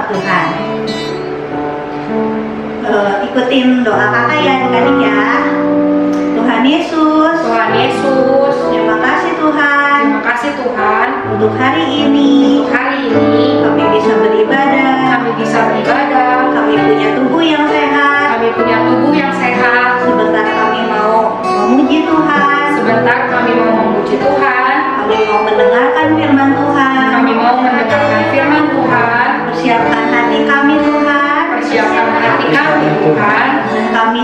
sama Tuhan. Ikutin doa kakak ya adik-adik ya. Tuhan Yesus, Tuhan Yesus, terima kasih Tuhan. terima kasih Tuhan Untuk hari ini untuk hari ini kami bisa beribadah. kami bisa beribadah, Kami punya tubuh yang sehat. kami punya tubuh yang sehat. Sebentar kami mau memuji Tuhan. Sebentar kami mau memuji Tuhan, Kami mau mendengarkan firman Tuhan. kami mau mendengarkan firman Tuhan. Persiapkan hati kami Tuhan. Persiapkan hati kami Tuhan. Dan kami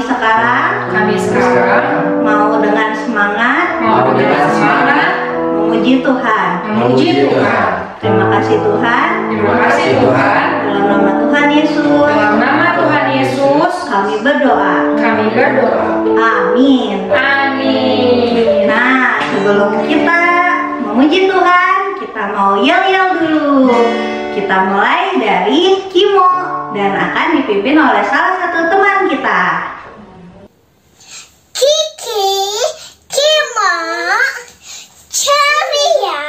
sekarang mau dengan semangat mau dengan semangat memuji Tuhan. memuji Tuhan. Terima kasih Tuhan. Terima kasih Tuhan. Dalam nama Tuhan Yesus Dalam nama Tuhan Yesus kami berdoa. kami berdoa. Amin. Amin. Nah, sebelum kita memuji Tuhan, kita mau yel-yel dulu. Kita mulai dari Kimo dan akan dipimpin oleh salah satu teman kita. Kiki, Kimo, ceria,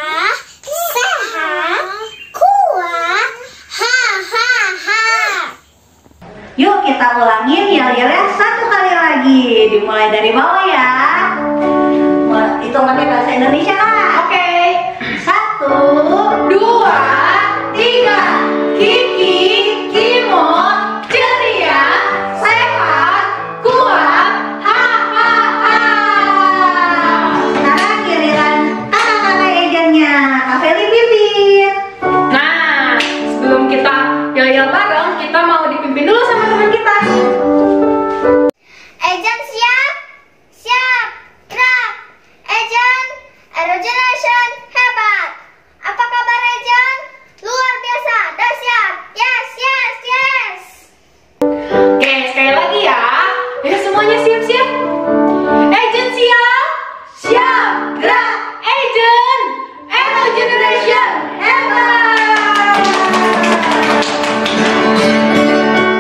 sehat, kuat, ha. Yuk kita ulangin yel-yelnya satu kali lagi. Dimulai dari bawah ya. Hitungannya bahasa Indonesia lah. Oke. 1, 2, 3. Kiki, Kimo, ceria, sehat, kuat, ha. sekarang giliran kakak Ejannya. Kak Feli pipit. Nah, sebelum kita yel-yel bareng, kita mau dipimpin dulu sama teman kita. Ejan siap? Siap. Gerak. Ejan, Aero Generation hebat. Apa kabar Ejan? Luar biasa. Dahsyat. Yes. Oke, sekali lagi ya. Ya semuanya siap-siap. Agent siap. Siap. Gerak. Agent. Aero Generation hebat.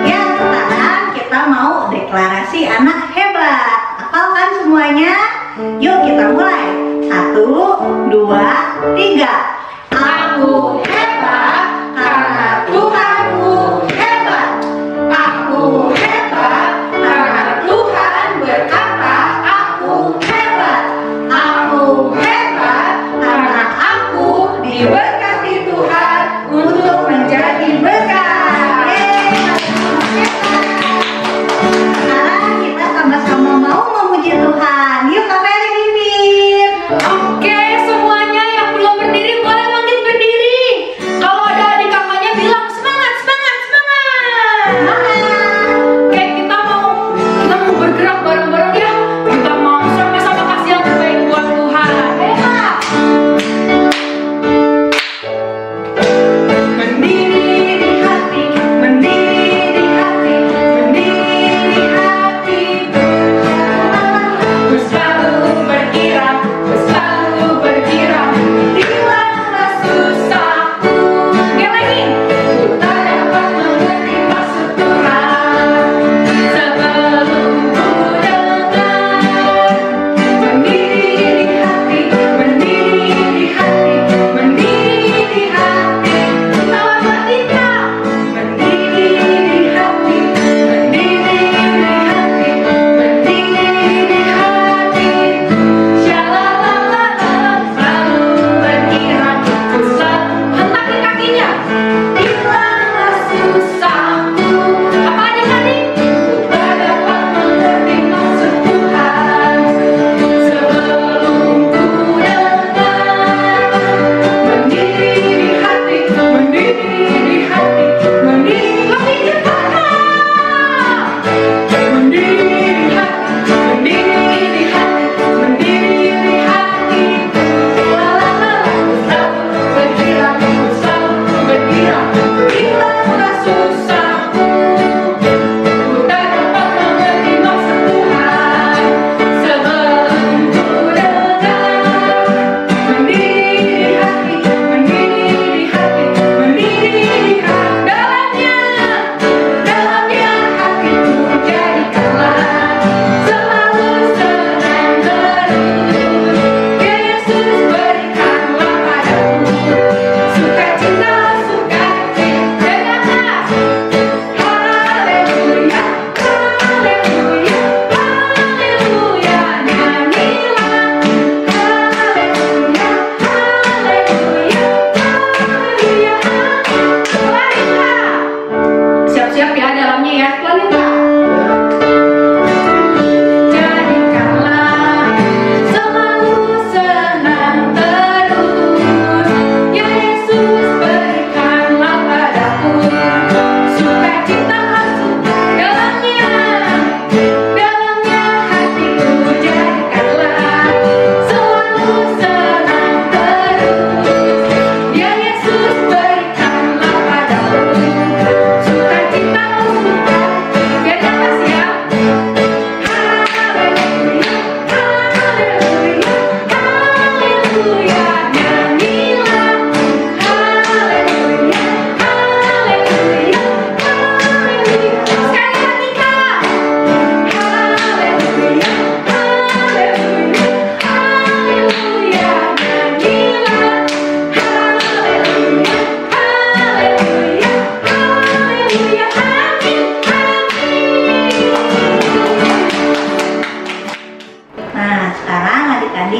Ya, sekarang kita mau deklarasi anak hebat. Hafalkan semuanya? Yuk kita mulai. 1, 2, 3. Aku hebat karena Tuhanku hebat. Aku hebat karena Tuhan berkata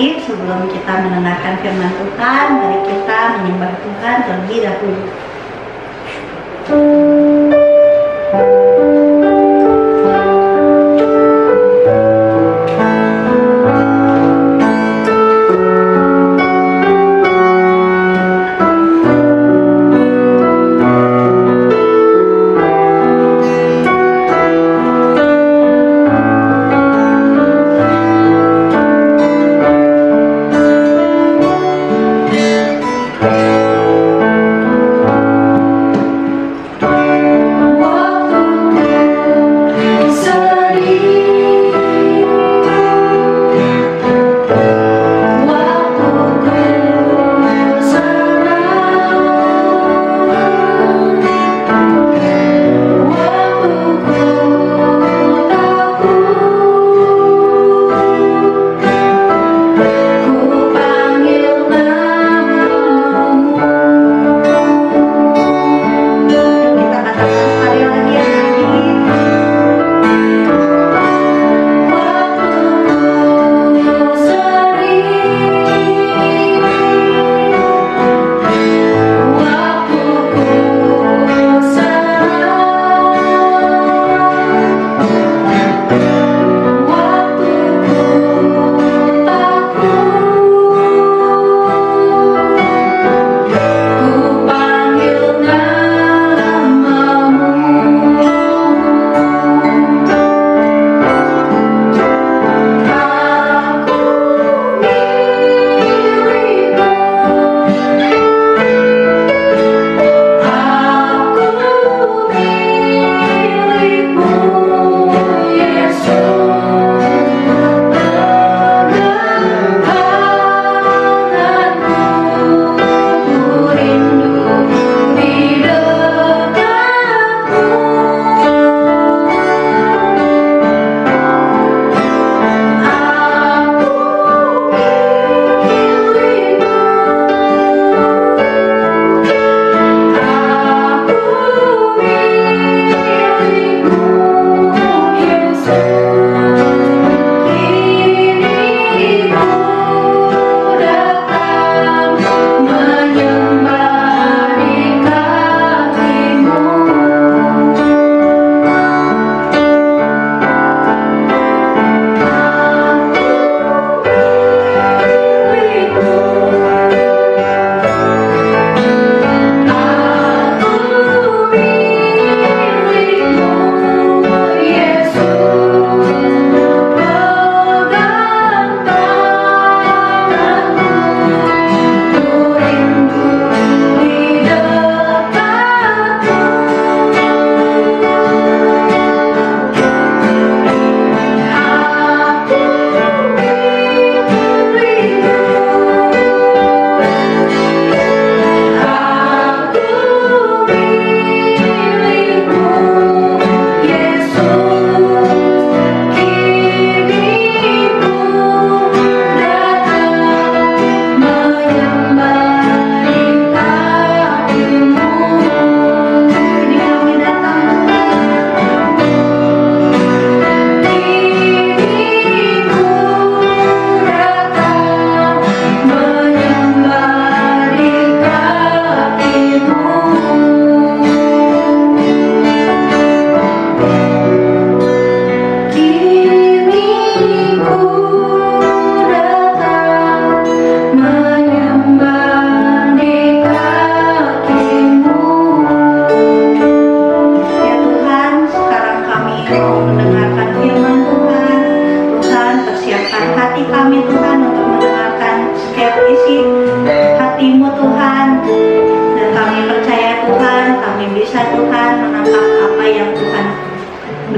adik-adik, sebelum kita mendengarkan firman Tuhan, mari kita menyembah Tuhan terlebih dahulu.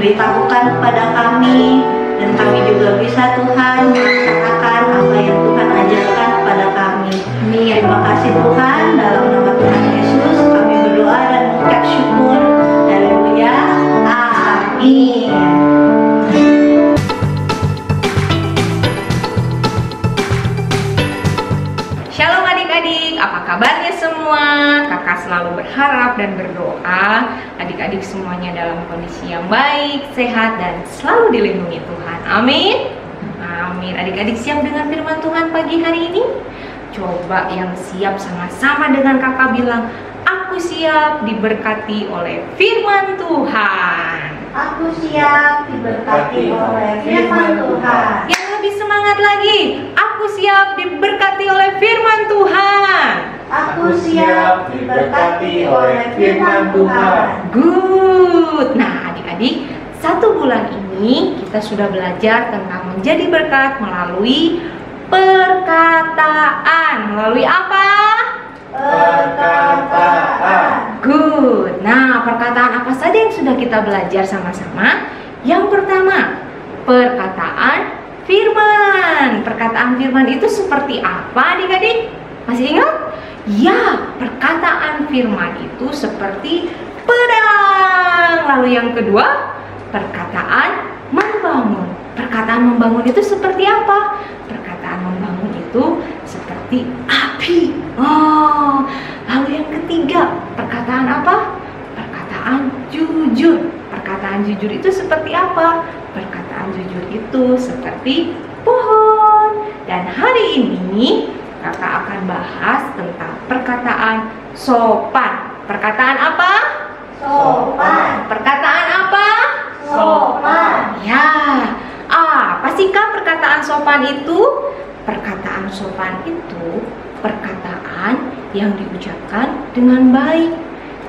beritahukan kepada kami, dan kami juga bisa Tuhan melaksanakan apa yang Tuhan ajarkan kepada kami. Terima kasih Tuhan, dalam nama Tuhan Yesus kami berdoa dan mengucap syukur. Haleluya, amin. Shalom adik-adik, apa kabarnya semua? Kakak selalu berharap dan berdoa adik-adik semuanya dalam kondisi yang baik, sehat, dan selalu dilindungi Tuhan. Amin. Nah, Amin. Adik-adik siap dengan firman Tuhan pagi hari ini? Coba yang siap sama-sama dengan kakak bilang, aku siap diberkati oleh firman Tuhan. Aku siap diberkati oleh firman Tuhan. Yang lebih semangat lagi, aku siap diberkati oleh firman Tuhan. Aku siap diberkati oleh firman Tuhan. Good. Nah, adik-adik, 1 bulan ini kita sudah belajar tentang menjadi berkat melalui perkataan. Melalui apa? Perkataan. Good. Nah, perkataan apa saja yang sudah kita belajar sama-sama? Yang pertama, perkataan firman. Perkataan firman itu seperti apa, adik-adik? Masih ingat? Ya, perkataan firman itu seperti pedang. Lalu yang kedua, perkataan membangun. Perkataan membangun itu seperti apa? Perkataan membangun itu seperti api. Oh, lalu yang ketiga, perkataan apa? Perkataan jujur. Perkataan jujur itu seperti apa? Perkataan jujur itu seperti pohon. Dan hari ini kakak akan bahas tentang perkataan sopan. Perkataan apa? Sopan. Perkataan apa? Sopan. Ya, apa sih kak perkataan sopan itu? Perkataan sopan itu perkataan yang diucapkan dengan baik,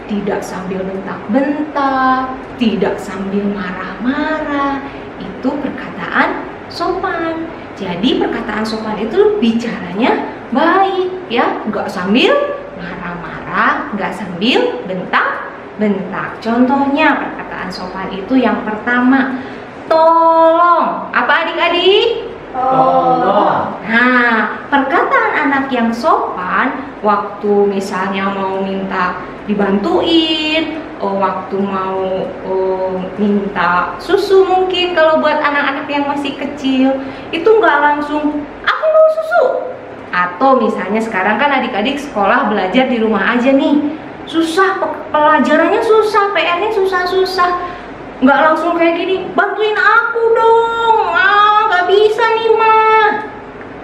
tidak sambil bentak-bentak, tidak sambil marah-marah. Itu perkataan sopan. Jadi perkataan sopan itu bicaranya baik, ya, nggak sambil marah-marah, nggak sambil bentak-bentak. Contohnya perkataan sopan itu yang pertama, tolong. Apa adik-adik? Tolong. Nah, perkataan anak yang sopan waktu misalnya mau minta dibantuin, waktu mau minta susu, mungkin kalau buat anak-anak yang masih kecil itu nggak langsung aku mau susu. Atau misalnya sekarang kan adik-adik sekolah belajar di rumah aja nih, susah, pelajarannya susah, PR-nya susah-susah, nggak langsung kayak gini, bantuin aku dong, nggak bisa nih ma.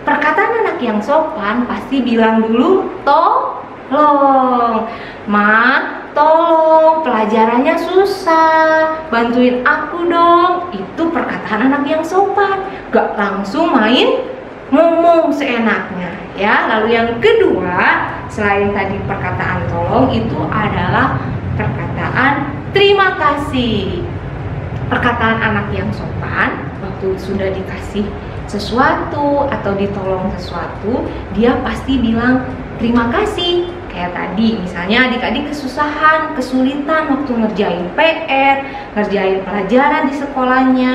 Perkataan anak yang sopan pasti bilang dulu tolong, ma, tolong, pelajarannya susah, bantuin aku dong. Itu perkataan anak yang sopan, gak langsung main ngomong seenaknya, ya. Lalu yang kedua, selain tadi perkataan tolong, itu adalah perkataan terima kasih. Perkataan anak yang sopan waktu sudah dikasih sesuatu atau ditolong sesuatu, dia pasti bilang terima kasih. Kayak tadi misalnya adik-adik kesusahan, kesulitan waktu ngerjain PR, ngerjain pelajaran di sekolahnya.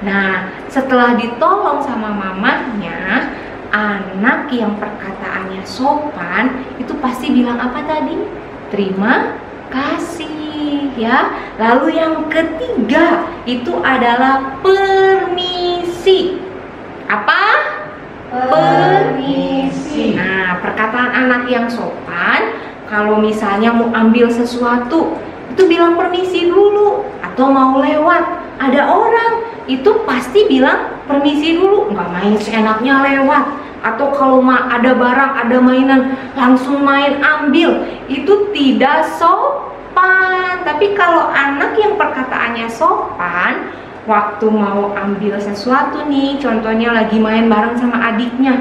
Nah, setelah ditolong sama mamanya, anak yang perkataannya sopan itu pasti bilang apa tadi? Terima kasih, ya. Lalu yang ketiga itu adalah permisi. Apa? Permisi. Nah, perkataan anak yang sopan kalau misalnya mau ambil sesuatu itu bilang permisi dulu, atau mau lewat ada orang itu pasti bilang permisi dulu, nggak main seenaknya lewat. Atau kalau ada barang, ada mainan langsung main ambil, itu tidak sopan. Tapi kalau anak yang perkataannya sopan, waktu mau ambil sesuatu nih, contohnya lagi main bareng sama adiknya,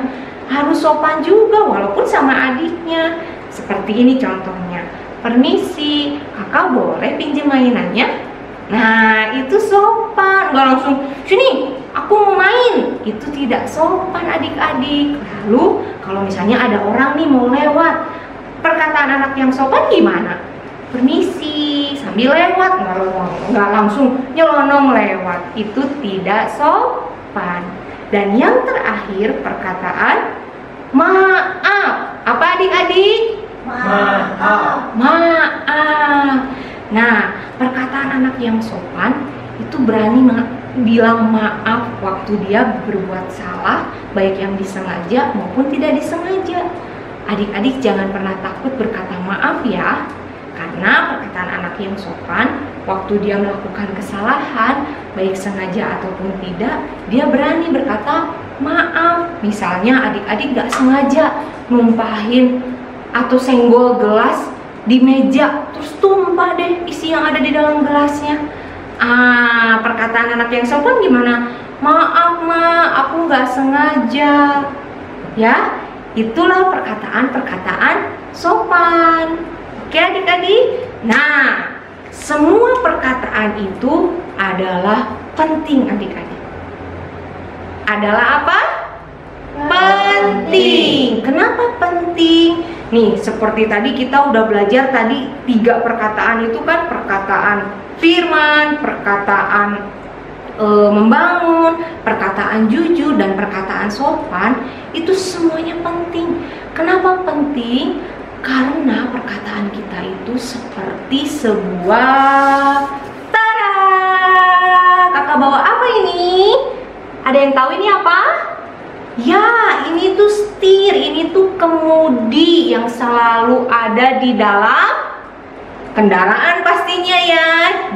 harus sopan juga walaupun sama adiknya. Seperti ini contohnya, permisi, kakak boleh pinjam mainannya? Nah, itu sopan, nggak langsung sini aku mau main. Itu tidak sopan adik-adik. Lalu kalau misalnya ada orang nih mau lewat, perkataan anak yang sopan gimana? Permisi sambil lewat, nggak langsung nyelonong lewat. Itu tidak sopan. Dan yang terakhir perkataan maaf. Apa adik-adik? Maaf. Maaf. Nah, perkataan anak yang sopan itu berani bilang maaf waktu dia berbuat salah, baik yang disengaja maupun tidak disengaja. Adik-adik jangan pernah takut berkata maaf ya. Karena perkataan anak yang sopan, waktu dia melakukan kesalahan, baik sengaja ataupun tidak, dia berani berkata misalnya adik-adik gak sengaja numpahin atau senggol gelas di meja, terus tumpah deh isi yang ada di dalam gelasnya. Perkataan anak yang sopan gimana? Maaf ma, aku gak sengaja. Ya, itulah perkataan-perkataan sopan. Oke adik-adik. Nah, semua perkataan itu adalah penting adik-adik. Adalah apa? Penting. Kenapa penting? Nih, seperti tadi kita udah belajar tadi 3 perkataan itu kan, perkataan firman, perkataan membangun, perkataan jujur, dan perkataan sopan. Itu semuanya penting. Kenapa penting? Karena perkataan kita itu seperti sebuah Kakak bawa apa ini? Ada yang tahu ini apa? Ya, ini tuh setir, ini tuh kemudi yang selalu ada di dalam kendaraan pastinya ya,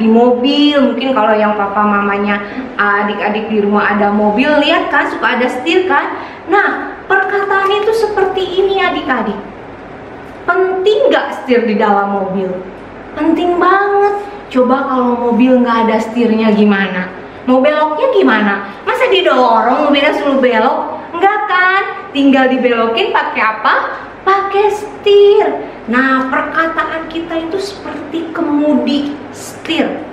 di mobil. Mungkin kalau yang papa mamanya adik-adik di rumah ada mobil, lihat kan suka ada setir kan. Nah, perkataan itu seperti ini adik-adik. Penting gak setir di dalam mobil? Penting banget. Coba kalau mobil nggak ada setirnya gimana? Mau beloknya gimana? Masa didorong mobilnya suruh belok? Enggak kan? Tinggal dibelokin pakai apa? Pakai setir. Nah, perkataan kita itu seperti kemudi setir,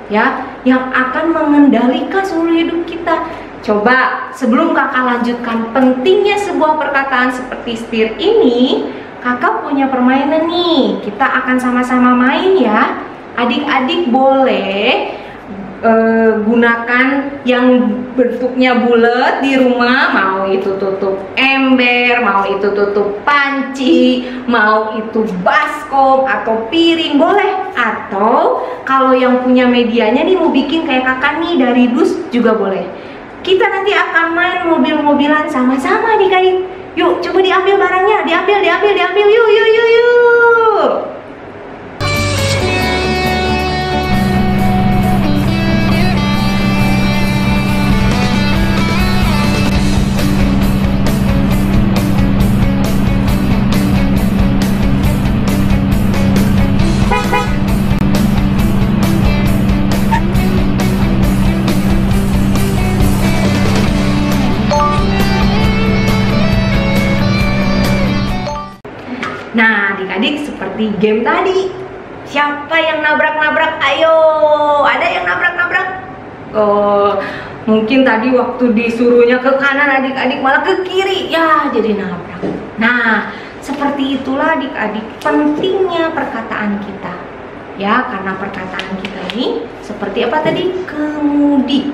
ya, yang akan mengendalikan seluruh hidup kita. Coba sebelum kakak lanjutkan pentingnya sebuah perkataan seperti setir ini, kakak punya permainan nih. Kita akan sama-sama main ya. Adik-adik boleh gunakan yang bentuknya bulat di rumah, mau itu tutup ember, mau itu tutup panci, mau itu baskom atau piring, boleh. Atau kalau yang punya medianya nih mau bikin kayak kakak nih dari dus juga boleh. Kita nanti akan main mobil-mobilan sama-sama adik-adik. Yuk, coba diambil barangnya, diambil, yuk. Nah, adik-adik seperti game tadi. Siapa yang nabrak-nabrak? Ayo, ada yang nabrak-nabrak? Oh, mungkin tadi waktu disuruhnya ke kanan adik-adik malah ke kiri. Ya, jadi nabrak. Nah, seperti itulah adik-adik pentingnya perkataan kita. Ya, karena perkataan kita ini seperti apa tadi? Kemudi.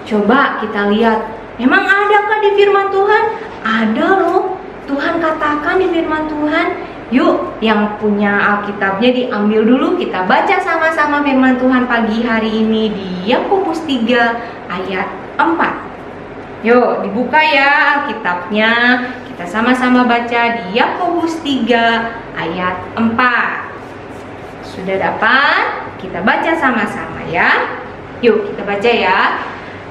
Coba kita lihat. Memang adakah di firman Tuhan? Ada loh. Tuhan katakan di firman Tuhan. Yuk, yang punya Alkitabnya diambil dulu, kita baca sama-sama firman Tuhan pagi hari ini di Yakobus 3 ayat 4. Yuk, dibuka ya Alkitabnya, kita sama-sama baca di Yakobus 3 ayat 4. Sudah dapat? Kita baca sama-sama ya. Yuk, kita baca ya.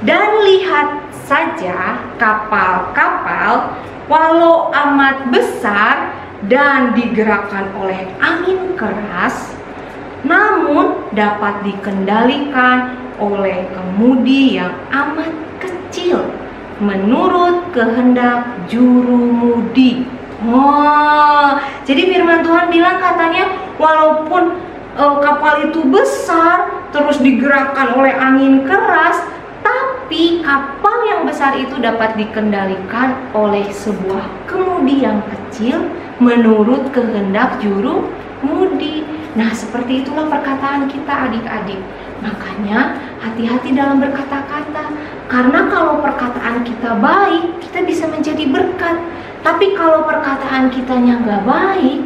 Dan lihat saja kapal-kapal walau amat besar dan digerakkan oleh angin keras, namun dapat dikendalikan oleh kemudi yang amat kecil menurut kehendak jurumudi. Oh, jadi firman Tuhan bilang katanya walaupun kapal itu besar terus digerakkan oleh angin keras, tapi kapal yang besar itu dapat dikendalikan oleh sebuah kemudi yang kecil menurut kehendak jurumudi. Nah, seperti itulah perkataan kita adik-adik. Makanya hati-hati dalam berkata-kata. Karena kalau perkataan kita baik, kita bisa menjadi berkat. Tapi kalau perkataan kitanya nggak baik,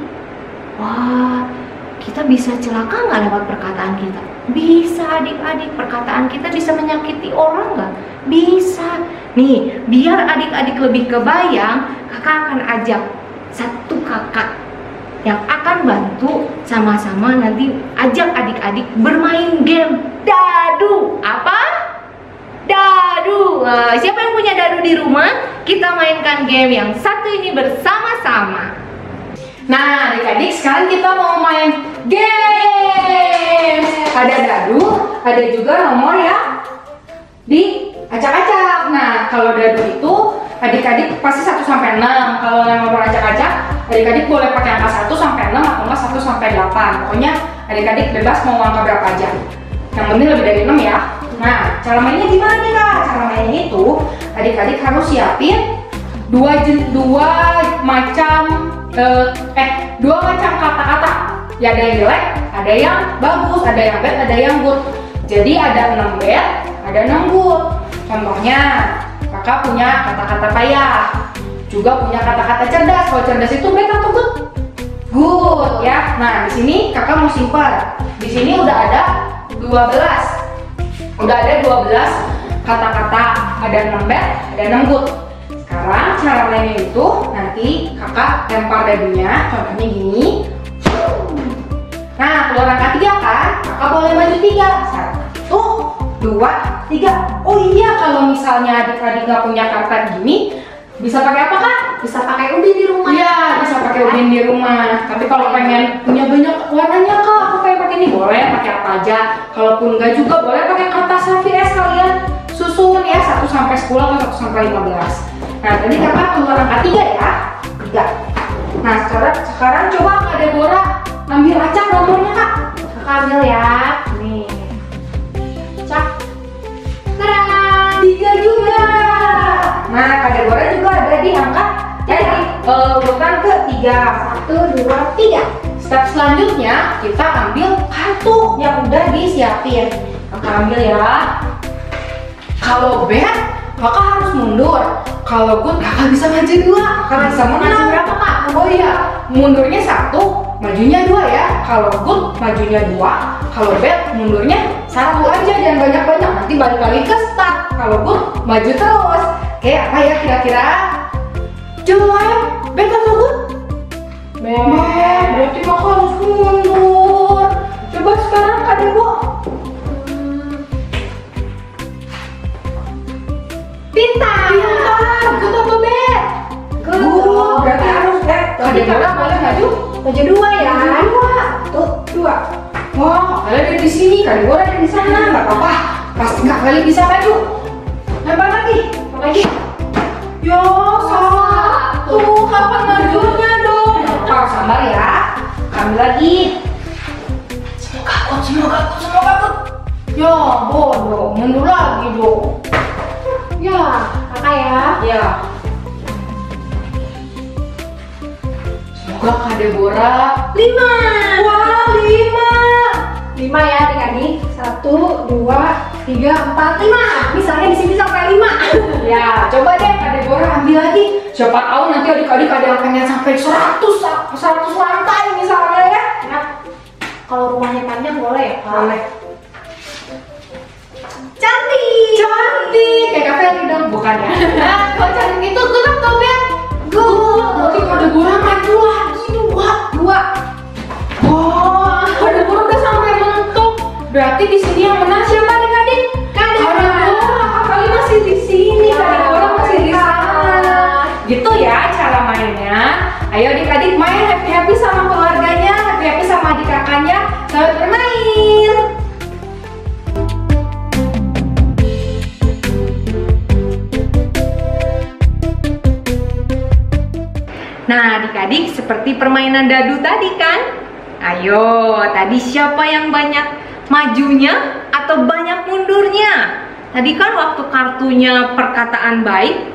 wah, kita bisa celaka nggak lewat perkataan kita? Bisa adik-adik, perkataan kita bisa menyakiti orang nggak? Bisa. Nih, biar adik-adik lebih kebayang, kakak akan ajak satu kakak yang akan bantu sama-sama nanti ajak adik-adik bermain game dadu. Apa? Dadu. Siapa yang punya dadu di rumah? kita mainkan game yang satu ini bersama-sama. Nah, adik-adik, sekarang kita mau main game. Ada dadu, ada juga nomor ya diacak-acak. Nah, kalau dadu itu adik-adik pasti 1 sampai 6. Kalau yang nomor acak-acak, adik-adik boleh pakai angka 1 sampai 6 atau enggak 1 sampai 8. Pokoknya adik-adik bebas mau angka berapa aja. Yang penting lebih dari 6 ya. Nah, cara mainnya gimana nih Kak? Cara mainnya itu adik-adik harus siapin dua macam kata-kata. Ya, ada yang jelek, ada yang bagus, ada yang bad, ada yang good. Jadi ada 6 bad, ada 6 good. Contohnya, kakak punya kata-kata payah, juga punya kata-kata cerdas. Kalau cerdas itu bad atau good? Good ya. Nah, di sini kakak mau simpan. Di sini udah ada 12. Udah ada 12 kata-kata, ada 6 bad, ada 6 good. Sekarang cara mainnya itu nanti kakak lempar dadunya, contohnya gini. Nah, keluar angka 3 kan? Kakak boleh maju 3. 1, 2, 3. Oh iya, kalau misalnya adik-adik nggak punya karpet gini, bisa pakai apa Kak? Bisa pakai ubin di rumah. Iya, bisa pakai ubin di rumah. Tapi kalau pengen punya banyak warnanya Kak, aku pengen pakai ini, boleh pakai apa aja. Kalaupun enggak juga boleh pakai kertas HVS, kalian susun ya 1 sampai 10 atau 1 sampai 15. Nah, tadi kakak keluar angka 3 ya. 3. Nah, sekarang coba Kak Deborah ambil acak nomornya Kak. Kakak ambil ya. Nih. Acak. Tadang, 3 juga. Nah, Kak Deborah juga ada di angka urutan ke-3. 1, 2, 3. Step selanjutnya kita ambil kartu yang udah disiapin. Kakak ambil ya. Kalau bad, kakak harus mundur. Kalau good, kakak bisa maju 2. Kakak bisa menang. Berapa Kak? Oh iya, mundurnya 1, majunya 2 ya. Kalau good, majunya 2. Kalau bad, mundurnya 1 aja, jangan banyak-banyak. Nanti balik lagi ke start. Kalau good, maju terus. Oke, apa ya kira-kira? Jawab, bad atau good? Bad. Berarti kakak harus mundur. Coba sekarang Kak Debo. Pintar. Good atau bad? Good. Berarti harus Kak Deborah boleh maju 2 ya. 2. Wah, kalian ada di sini, Kak Deborah ada di sana. Nggak apa-apa. Pasti Kak kalian bisa maju. Lempar lagi. Ya, 1. Kapan majunya dong? Kalau sabar ya. Ambil lagi. Semoga good. Ya, bodoh. Mundur lagi dong. Ya, kakak ya. Ya. Semoga Kak Deborah 5. Wah, 5 ya adik-adik. 1, 2, 3, 4, 5. Misalnya di sini sampai 5. Ya, coba deh Kak Deborah ambil lagi. Siapa tahu nanti adik-adik ada yang pengen sampai 100 lantai misalnya ya. Nah, kalau rumahnya panjang boleh ya Kak? Boleh. Cantik. Kayak Kak Feli dong, bukan ya? Nah, kalau cantik itu good atau bad? Good. Berarti Kak Deborah maju lagi 2. Wah, Kak Deborah udah sampai mentok. Berarti di sini yang menang siapa adik-adik? Kak Deborah. Kali masih di sini, Kak Deborah masih di sana. Gitu ya cara mainnya. Ayo adik-adik main happy-happy sama keluarganya, happy-happy sama adik kakaknya. Selamat bermain. Nah, adik-adik seperti permainan dadu tadi kan? Ayo, tadi siapa yang banyak majunya atau banyak mundurnya? Tadi kan waktu kartunya perkataan baik,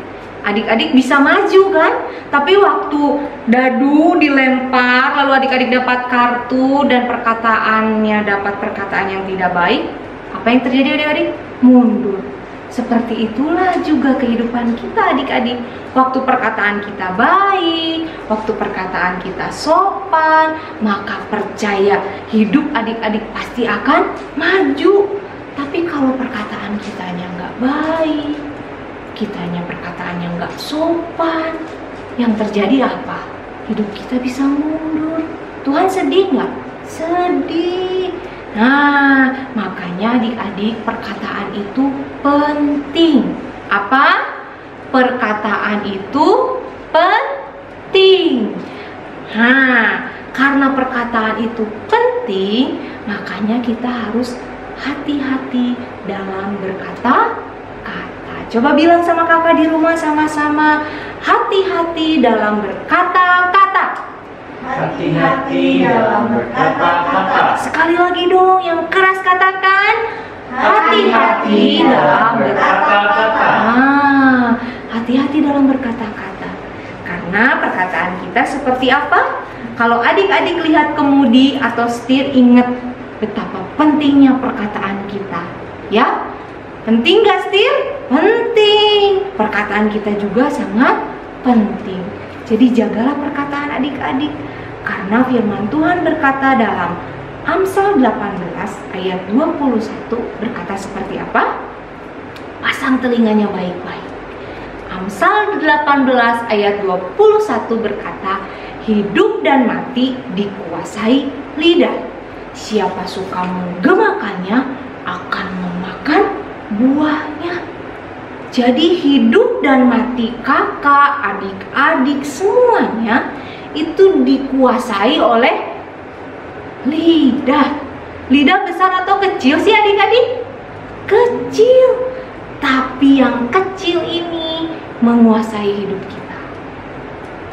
adik-adik bisa maju kan? Tapi waktu dadu dilempar, lalu adik-adik dapat kartu dan perkataannya dapat perkataan yang tidak baik, apa yang terjadi adik-adik? Mundur. Seperti itulah juga kehidupan kita adik-adik. Waktu perkataan kita baik, waktu perkataan kita sopan, maka percaya hidup adik-adik pasti akan maju. Tapi kalau perkataan kitanya nggak baik, kitanya perkataannya nggak sopan, yang terjadi apa? Hidup kita bisa mundur. Tuhan sedih nggak? Sedih. Nah, makanya adik-adik perkataan itu penting. Apa? perkataan itu penting. Nah, karena perkataan itu penting, makanya kita harus hati-hati dalam berkata-kata. Coba bilang sama kakak di rumah sama-sama, hati-hati dalam berkata-kata. Hati-hati dalam berkata-kata. Sekali lagi dong, yang keras katakan, hati-hati dalam berkata-kata. Hati-hati dalam berkata-kata. Karena perkataan kita seperti apa? Kalau adik-adik lihat kemudi atau setir, ingat betapa pentingnya perkataan kita. Ya, penting gak setir? Penting. Perkataan kita juga sangat penting. Jadi jagalah perkataan adik-adik. Karena firman Tuhan berkata dalam Amsal 18 ayat 21 berkata seperti apa? Pasang telinganya baik-baik. Amsal 18 ayat 21 berkata, hidup dan mati dikuasai lidah. Siapa suka menggemakannya akan memakan buahnya. Jadi hidup dan mati kakak, adik-adik semuanya itu dikuasai oleh lidah. Lidah besar atau kecil sih adik-adik? Kecil. Tapi yang kecil ini menguasai hidup kita.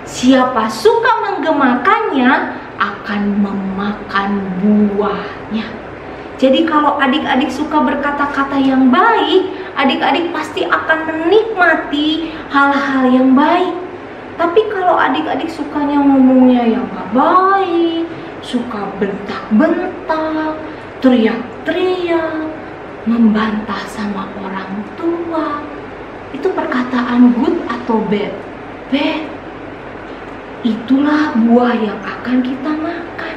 Siapa suka menggemakannya akan memakan buahnya. Jadi kalau adik-adik suka berkata-kata yang baik, adik-adik pasti akan menikmati hal-hal yang baik. Tapi kalau adik-adik sukanya ngomongnya yang gak baik, suka bentak-bentak, teriak-teriak, membantah sama orang tua, itu perkataan good atau bad? Bad. Itulah buah yang akan kita makan.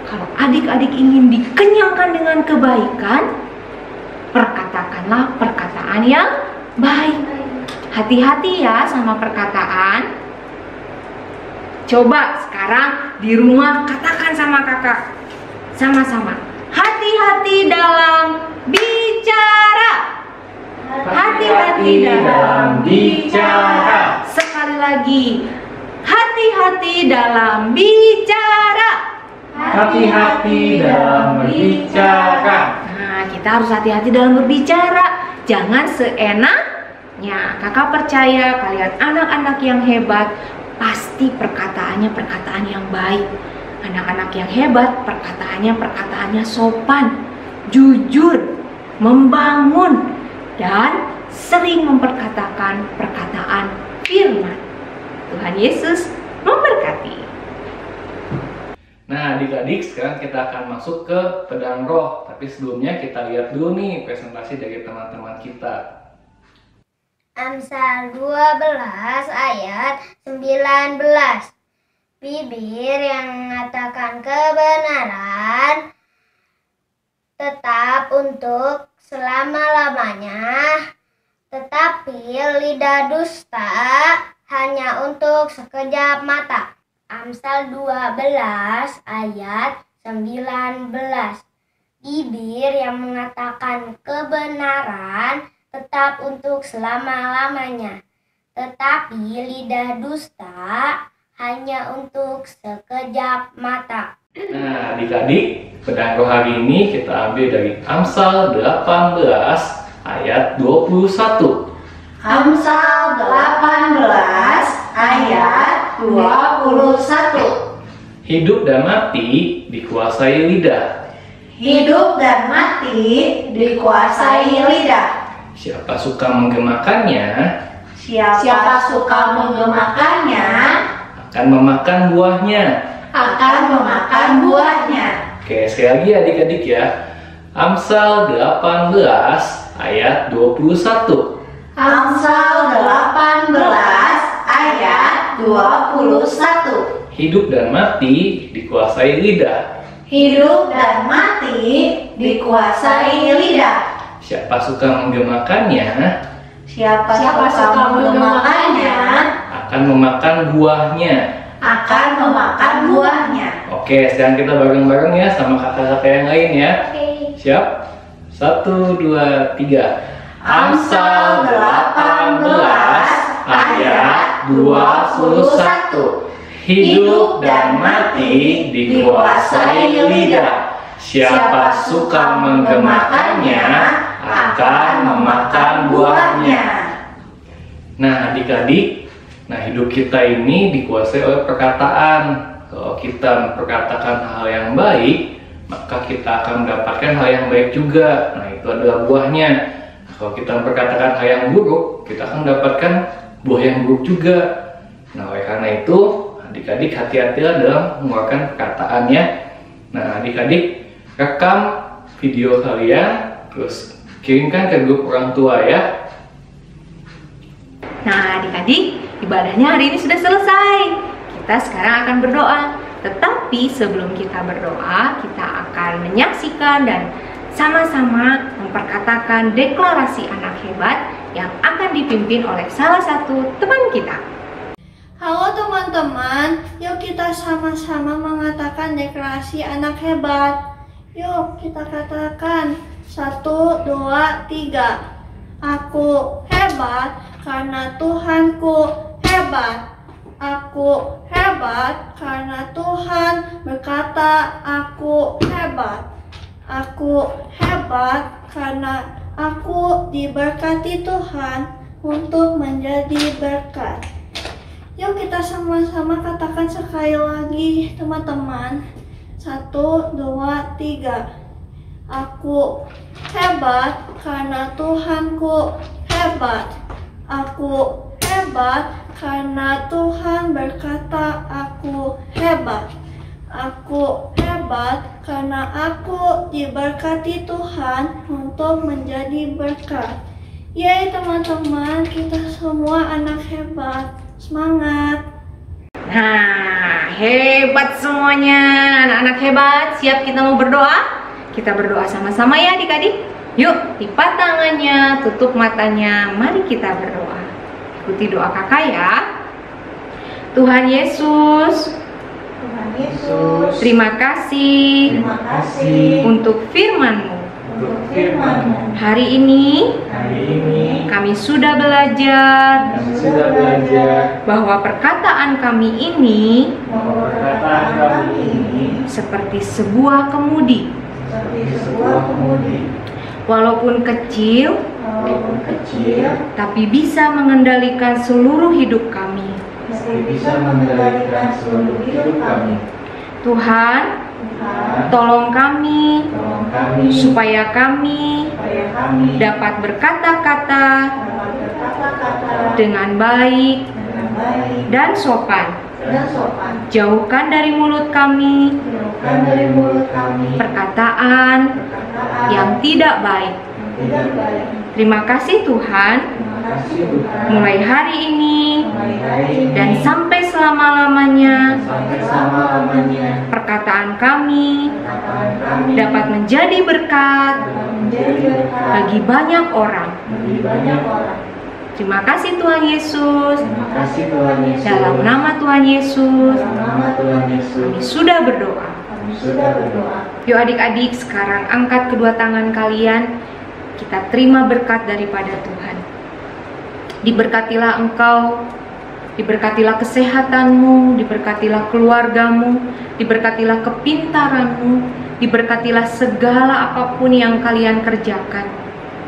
Kalau adik-adik ingin dikenyangkan dengan kebaikan, perkatakanlah perkataan yang baik. Hati-hati ya sama perkataan. Coba sekarang di rumah katakan sama kakak sama-sama. Hati-hati dalam bicara. Hati-hati dalam bicara. Sekali lagi. Hati-hati dalam bicara. Hati-hati dalam berbicara. Nah, kita harus hati-hati dalam berbicara. Jangan seenaknya. Kakak percaya kalian anak-anak yang hebat, pasti perkataannya perkataan yang baik. Anak-anak yang hebat, perkataannya sopan, jujur, membangun, dan sering memperkatakan perkataan firman. Tuhan Yesus memberkati. Nah adik-adik, sekarang kita akan masuk ke pedang roh. Tapi sebelumnya kita lihat dulu nih presentasi dari teman-teman kita. Amsal 12 ayat 19. Bibir yang mengatakan kebenaran tetap untuk selama-lamanya, tetapi lidah dusta hanya untuk sekejap mata. Amsal 12 ayat 19. Bibir yang mengatakan kebenaran tetap untuk selama-lamanya, tetapi lidah dusta hanya untuk sekejap mata. Nah adik-adik, pedang roh hari ini kita ambil dari Amsal 18 ayat 21. Amsal 18 ayat 21. Hidup dan mati dikuasai lidah. Hidup dan mati dikuasai lidah. Siapa suka menggemakannya Siapa suka menggemakannya akan memakan buahnya. akan memakan buahnya. Oke, sekali lagi adik-adik ya. Amsal 18 ayat 21. Amsal 18 ayat 21. Hidup dan mati dikuasai lidah. Hidup dan mati dikuasai lidah. Siapa suka menggemakannya Siapa suka menggemakannya akan memakan buahnya. akan memakan buahnya. Oke, sekarang kita bareng-bareng ya sama kakak-kakak yang lain ya. Siap? 1, 2, 3. Amsal 18 ayat 21. Hidup dan mati dikuasai lidah. Siapa suka menggemakannya akan memakan buahnya. Nah, adik-adik, hidup kita ini dikuasai oleh perkataan. Kalau kita memperkatakan hal yang baik, maka kita akan mendapatkan hal yang baik juga. Nah, itu adalah buahnya. Kalau kita memperkatakan hal yang buruk, kita akan mendapatkan buah yang buruk juga. Nah, oleh karena itu, adik-adik hati-hatilah dalam mengeluarkan perkataannya. Nah, adik-adik rekam video kalian, terus kirimkan ke grup orang tua ya. Nah, adik-adik, ibadahnya hari ini sudah selesai. Kita sekarang akan berdoa. Tetapi sebelum kita berdoa, kita akan menyaksikan dan sama-sama memperkatakan deklarasi anak hebat yang akan dipimpin oleh salah satu teman kita. Halo teman-teman, yuk kita sama-sama mengatakan deklarasi anak hebat. Yuk kita katakan 1, 2, 3. Aku hebat karena Tuhanku hebat. Aku hebat karena Tuhan berkata aku hebat. Aku hebat karena aku diberkati Tuhan untuk menjadi berkat. Yuk kita sama-sama katakan sekali lagi teman-teman. 1, 2, 3. Aku hebat karena Tuhanku hebat. Aku hebat karena Tuhan berkata aku hebat. Aku hebat karena aku diberkati Tuhan untuk menjadi berkat. Yeay teman-teman, kita semua anak hebat. Semangat! Nah, hebat semuanya, anak-anak hebat. Siap kita mau berdoa? Kita berdoa sama-sama ya adik-adik. Yuk, lipat tangannya, tutup matanya. Mari kita berdoa. Ikuti doa kakak ya. Tuhan Yesus, terima kasih untuk firman-Mu. Hari ini kami sudah belajar bahwa perkataan kami ini seperti sebuah kemudi. Walaupun kecil, tapi bisa mengendalikan seluruh hidup kami. Tuhan, tolong kami supaya kami dapat berkata-kata dengan baik dan sopan. Jauhkan dari mulut kami perkataan yang tidak baik. Terima kasih Tuhan. Mulai hari ini dan sampai selama-lamanya, perkataan kami dapat menjadi berkat bagi banyak orang. Terima kasih Tuhan Yesus. Dalam nama Tuhan Yesus, kami sudah berdoa. Yuk adik-adik, sekarang angkat kedua tangan kalian. Kita terima berkat daripada Tuhan. Diberkatilah engkau, diberkatilah kesehatanmu, diberkatilah keluargamu, diberkatilah kepintaranmu, diberkatilah segala apapun yang kalian kerjakan.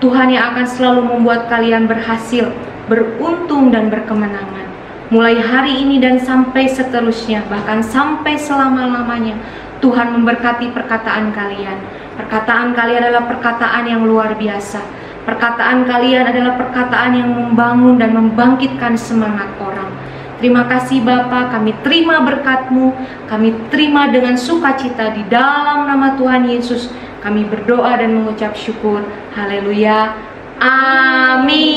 Tuhan yang akan selalu membuat kalian berhasil, beruntung dan berkemenangan. Mulai hari ini dan sampai seterusnya, bahkan sampai selama-lamanya, Tuhan memberkati perkataan kalian. Perkataan kalian adalah perkataan yang luar biasa. Perkataan kalian adalah perkataan yang membangun dan membangkitkan semangat orang. Terima kasih Bapa, kami terima berkat-Mu, kami terima dengan sukacita di dalam nama Tuhan Yesus. Kami berdoa dan mengucap syukur. Haleluya. Amin.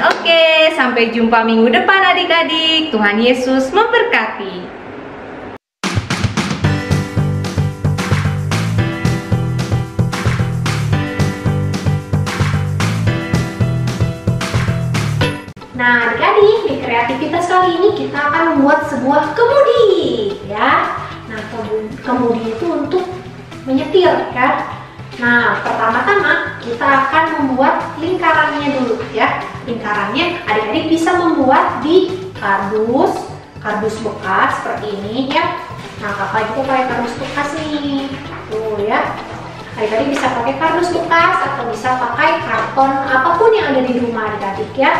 Oke, sampai jumpa minggu depan adik-adik. Tuhan Yesus memberkati. Nah, adik-adik, di kreativitas kali ini kita akan membuat sebuah kemudi, ya. Nah, kemudi itu untuk menyetir, kan? Nah, pertama-tama kita akan membuat lingkarannya dulu ya. Lingkarannya adik-adik bisa membuat di kardus bekas seperti ini ya. Nah, kakak juga pakai kardus bekas nih. Tuh ya. Adik-adik bisa pakai kardus bekas atau bisa pakai karton apapun yang ada di rumah adik-adik ya.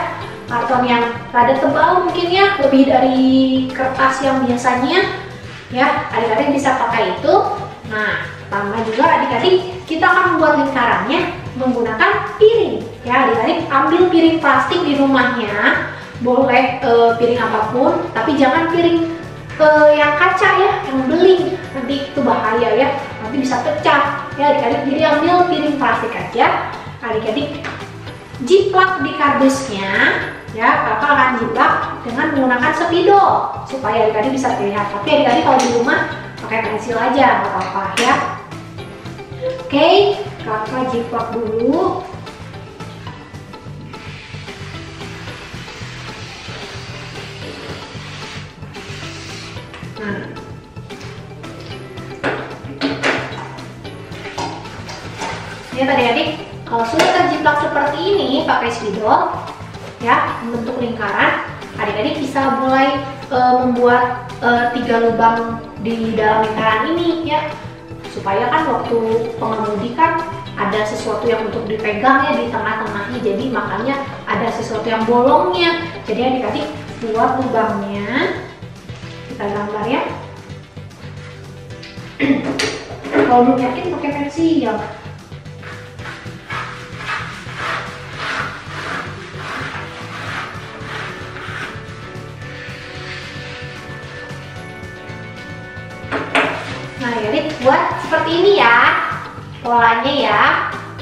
Karton yang rada tebal mungkin ya, lebih dari kertas yang biasanya ya. Adik-adik bisa pakai itu. Nah, pertama juga adik-adik kita akan membuat lingkarannya menggunakan piring ya. Adik-adik ambil piring plastik di rumahnya, boleh piring apapun, tapi jangan piring yang kaca ya, yang beling, nanti itu bahaya ya, nanti bisa pecah ya adik-adik. Jadi ambil piring plastik aja, adik-adik jiplak di kardusnya ya. Kakak akan jiplak dengan menggunakan spidol supaya adik-adik bisa terlihat, tapi adik-adik kalau di rumah pakai pensil aja nggak apa-apa ya. Oke, kakak jiplak dulu. Nah, lihat adik-adik, kalau sudah terjiplak seperti ini pakai spidol ya, membentuk lingkaran, adik-adik bisa mulai membuat 3 lubang di dalam lingkaran ini ya, supaya kan waktu pengemudi kan ada sesuatu yang untuk dipegang ya di tengah-tengahnya, jadi makanya ada sesuatu yang bolongnya. Jadi adik-adik buat lubangnya, kita gambar ya. Kalau belum yakin pakai pensil. Nah, adik buat seperti ini ya polanya ya.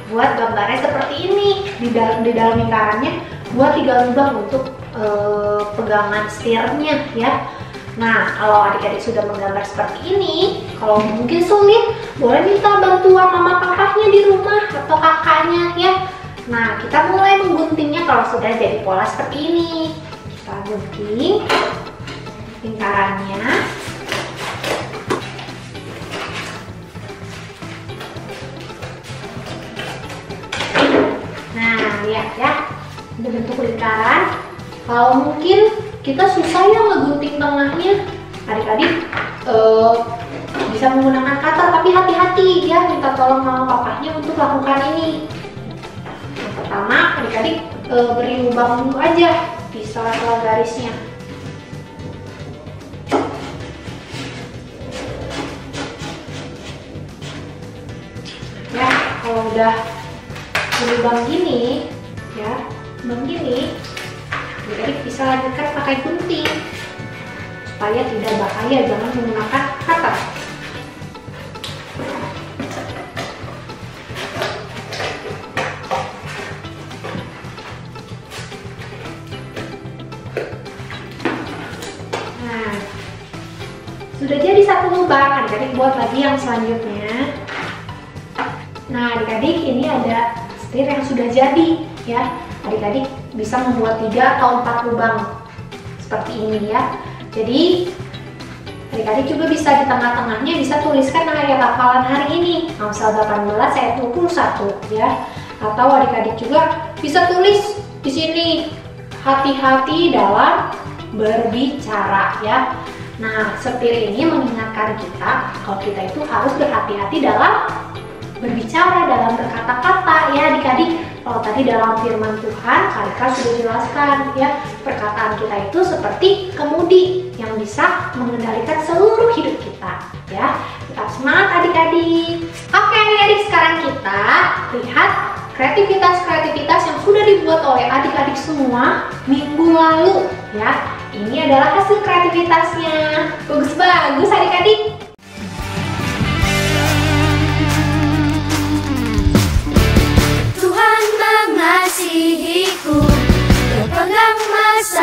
Buat gambarnya seperti ini, di dalam lingkarannya buat 3 lubang untuk pegangan setirnya ya. Nah, kalau adik-adik sudah menggambar seperti ini, kalau mungkin sulit, boleh minta bantuan mama papahnya di rumah atau kakaknya ya. Nah, kita mulai mengguntingnya kalau sudah jadi pola seperti ini. Kita gunting lingkarannya. Nah, lihat ya, udah bentuk lingkaran. Kalau mungkin kita susah ya ngegunting tengahnya, adik-adik bisa menggunakan cutter, tapi hati-hati ya, minta tolong mama papahnya untuk lakukan ini. Yang pertama, adik-adik beri lubang dulu aja di sela-sela garisnya. Ya, kalau udah lubang gini ya, begini, adik-adik bisa lanjutkan pakai gunting supaya tidak bahaya, jangan menggunakan cutter. Nah, sudah jadi satu lubang, adik-adik buat lagi yang selanjutnya. Nah, adik-adik ini ada setir yang sudah jadi ya. Adik-adik bisa membuat 3 atau 4 lubang seperti ini ya. Jadi adik-adik juga bisa di tengah-tengahnya bisa tuliskan ayat hafalan hari ini, Amsal 18 ayat 21 ya. Atau adik-adik juga bisa tulis di sini, hati-hati dalam berbicara ya. Nah, setir ini mengingatkan kita kalau kita itu harus berhati-hati dalam berbicara, dalam berkata-kata ya adik-adik. Kalau tadi dalam firman Tuhan, Karika sudah jelaskan ya, perkataan kita itu seperti kemudi yang bisa mengendalikan seluruh hidup kita ya. Tetap semangat adik-adik. Oke adik-adik, sekarang kita lihat kreativitas-kreativitas yang sudah dibuat oleh adik-adik semua minggu lalu ya. Ini adalah hasil kreativitasnya. Bagus-bagus adik-adik. Mengasihiku, berpegang masa